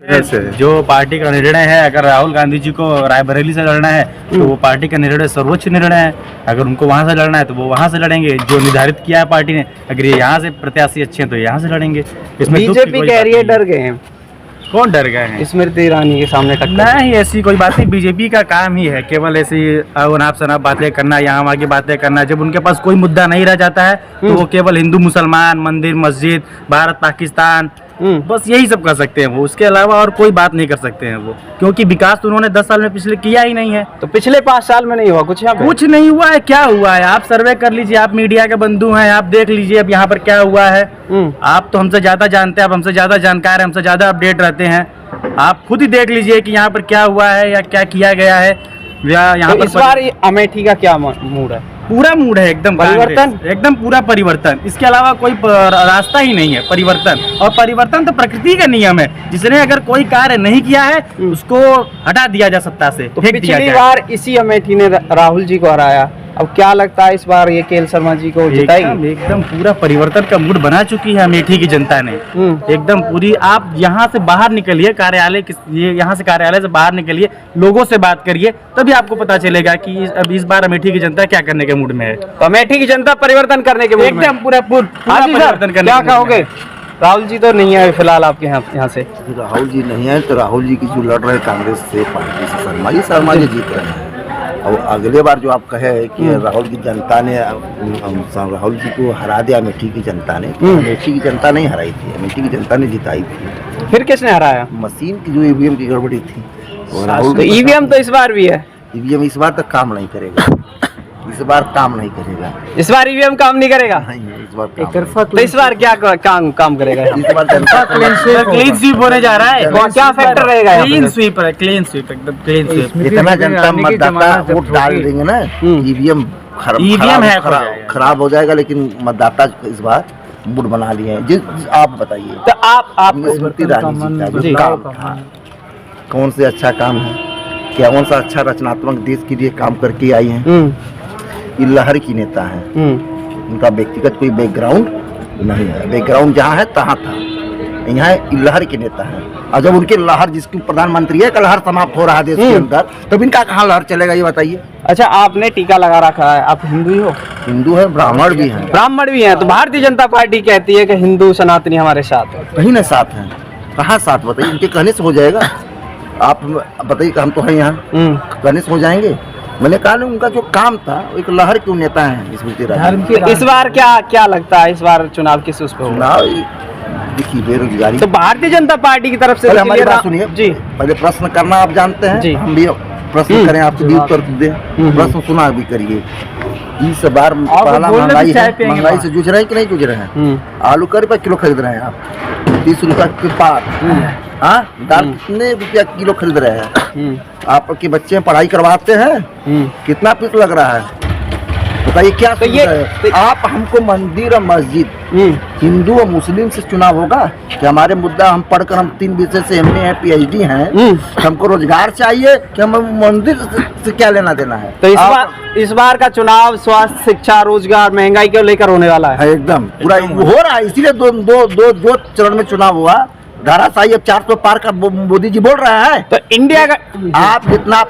ऐसे जो पार्टी का निर्णय है, अगर राहुल गांधी जी को रायबरेली से लड़ना है तो वो पार्टी का निर्णय सर्वोच्च निर्णय है। अगर उनको वहां से लड़ना है तो वो वहां से लड़ेंगे, जो निर्धारित किया है पार्टी ने। अगर ये यहाँ से प्रत्याशी अच्छे हैं तो यहाँ से लड़ेंगे। इसमें बीजेपी कह रही है डर गए हैं, कौन डर गए हैं? स्मृति ईरानी के सामने टक्कर। नहीं, ऐसी कोई बात नहीं। बीजेपी का काम ही है केवल ऐसी अनाप शनाप बातें करना, यहाँ वहाँ की बातें करना। जब उनके पास कोई मुद्दा नहीं रह जाता है तो वो केवल हिंदू मुसलमान, मंदिर मस्जिद, भारत पाकिस्तान, बस यही सब कर सकते हैं वो। उसके अलावा और कोई बात नहीं कर सकते हैं वो, क्योंकि विकास तो उन्होंने 10 साल में पिछले किया ही नहीं है। तो पिछले 5 साल में नहीं हुआ कुछ? यहाँ कुछ नहीं हुआ है। क्या हुआ है? आप सर्वे कर लीजिए, आप मीडिया के बंधु हैं, आप देख लीजिए अब यहाँ पर क्या हुआ है। आप तो हमसे ज्यादा जानते हैं, आप हमसे ज्यादा जानकार हैं, हमसे ज्यादा अपडेट रहते हैं। आप खुद ही देख लीजिए कि यहाँ पर क्या हुआ है या क्या किया गया है। यहाँ तो इस बार अमेठी का क्या मूड है? पूरा मूड है एकदम परिवर्तन, एकदम पूरा परिवर्तन। इसके अलावा कोई रास्ता ही नहीं है। परिवर्तन, और परिवर्तन तो प्रकृति का नियम है। जिसने अगर कोई कार्य नहीं किया है उसको हटा दिया जा सत्ता से। तो पिछली बार इसी अमेठी ने राहुल जी को हराया, अब क्या लगता है इस बार ये केएल शर्मा जी को जिताएगी? एकदम पूरा परिवर्तन का मूड बना चुकी है अमेठी की जनता ने, एकदम पूरी। आप यहाँ से बाहर निकलिए, कार्यालय यहाँ से कार्यालय से बाहर निकलिए, लोगों से बात करिए, तभी आपको पता चलेगा कि अब इस बार अमेठी की जनता क्या करने के मूड में है। तो अमेठी की जनता परिवर्तन करने के मूड में एकदम पूरा परिवर्तन करने। क्या कहोगे? राहुल जी तो नहीं है फिलहाल आपके यहाँ से? राहुल जी नहीं है तो राहुल जी की जो लड़ रहे कांग्रेस से पार्टी से शर्मा जी जीत रहे हैं। और अगले बार जो आप कहे कि राहुल की जनता ने राहुल जी को हरा दिया अमेठी की जनता ने, तो अमेठी की जनता नहीं हराई थी, अमेठी की जनता ने जिताई थी। फिर किसने हराया? मशीन की जो ईवीएम की गड़बड़ी थी। तो ईवीएम तो इस बार भी है। ईवीएम इस बार तक काम नहीं करेगा, इस बार काम नहीं करेगा। इस बार ईवीएम काम नहीं करेगा? नहीं, इस बार तो इस बार क्या काम करेगा? इस बार क्लीन स्वीप होने जा रहा है। क्या फैक्टर रहेगा? क्लीन स्वीप है, क्लीन स्वीप, एकदम क्लीन स्वीप। इतना जनता मतदाता वोट डाल देंगे ना, ईवीएम खराब हो जाएगा। लेकिन मतदाता इस बार मूड बना लिए हैं। जिस आप बताइए, तो आप स्मृति ईरानी जी का जो काम था, कौन से अच्छा काम है? क्या कौन सा अच्छा रचनात्मक देश के लिए काम करके आई हैं? ये लहर की नेता है, उनका व्यक्तिगत कोई बैकग्राउंड नहीं है। बैकग्राउंड जहाँ है तहाँ था, यहाँ लहर के नेता है। और जब उनके लहर, जिसकी प्रधानमंत्री है, का लहर समाप्त हो रहा है देश के अंदर, तब इनका कहाँ लहर चलेगा ये बताइए। अच्छा, आपने टीका लगा रखा है, आप हिंदू ही हो? हिंदू है, ब्राह्मण भी है। ब्राह्मण भी है। तो भारतीय जनता पार्टी कहती है कि हिंदू सनातनी हमारे साथ है। कहीं ना साथ है, कहाँ साथ बताइए? इनके कहने से हो जाएगा? आप बताइए कि हम तो हैं यहाँ, कहने से हो जाएंगे? मैंने कहा ना, उनका जो काम था, एक लहर क्यों नेता है स्मृति ईरानी। इस बार क्या लगता है, इस बार चुनाव किस उस पे होगा? देखिए, बेरोजगारी। तो भारतीय जनता पार्टी की तरफ से हमारी बात सुनिए जी। पहले प्रश्न करना आप जानते हैं जी। हम भी प्रश्न करें, आपसे भी उत्तर दें। प्रश्न सुना भी करिए। इस बार पहला महंगाई है, महंगाई से जूझ रहे हैं कि नहीं जूझ रहे हैं? आलू का रुपया किलो खरीद रहे हैं आप, 30 रुपया के पार। दाल कितने रुपया किलो खरीद रहे हैं? आपके बच्चे पढ़ाई करवाते हैं, कितना फीस लग रहा है बताइए? क्या तो ये आप हमको मंदिर और मस्जिद, हिंदू और मुस्लिम से चुनाव होगा कि? हमारे मुद्दा, हम पढ़कर, हम 3 विषय से MA है, PhD हैं, हमको रोजगार चाहिए कि हम मंदिर से क्या लेना देना है? तो इस बार का चुनाव स्वास्थ्य, शिक्षा, रोजगार, महंगाई को लेकर होने वाला है। एकदम पूरा हो रहा है। इसीलिए दो चरण में चुनाव हुआ। धाराशाही अब 400 पार का मोदी जी बोल रहा है। तो इंडिया का आप जितना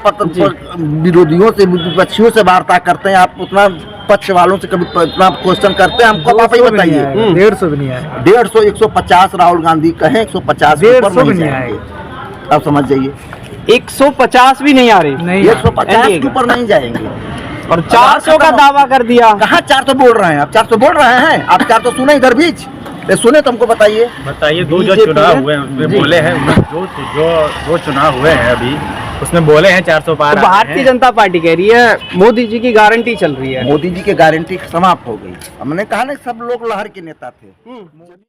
विरोधियों से, विपक्षियों से वार्ता करते हैं, आप उतना पक्ष वालों से कभी इतना क्वेश्चन करते हैं, हमको आप ही बताइए। 150 भी नहीं आएगा। 150, 150 राहुल गांधी कहें, 150 भी नहीं आएंगे। आप समझ जाइए, 150 भी नहीं आ रही, 150 के ऊपर नहीं जाएंगे। और 400 का दावा कर दिया। कहाँ 400 बोल रहे हैं आप? 400 बोल रहे हैं आप? 400 सुने इधर बीच सुने तो हमको बताइए। दो जो चुनाव हुए हैं उसमें बोले हैं, जो चुनाव हुए हैं अभी उसमें बोले हैं 400 पार। तो भारतीय जनता पार्टी कह रही है मोदी जी की गारंटी चल रही है। मोदी जी की गारंटी समाप्त हो गई। हमने कहा ना, सब लोग लहर के नेता थे।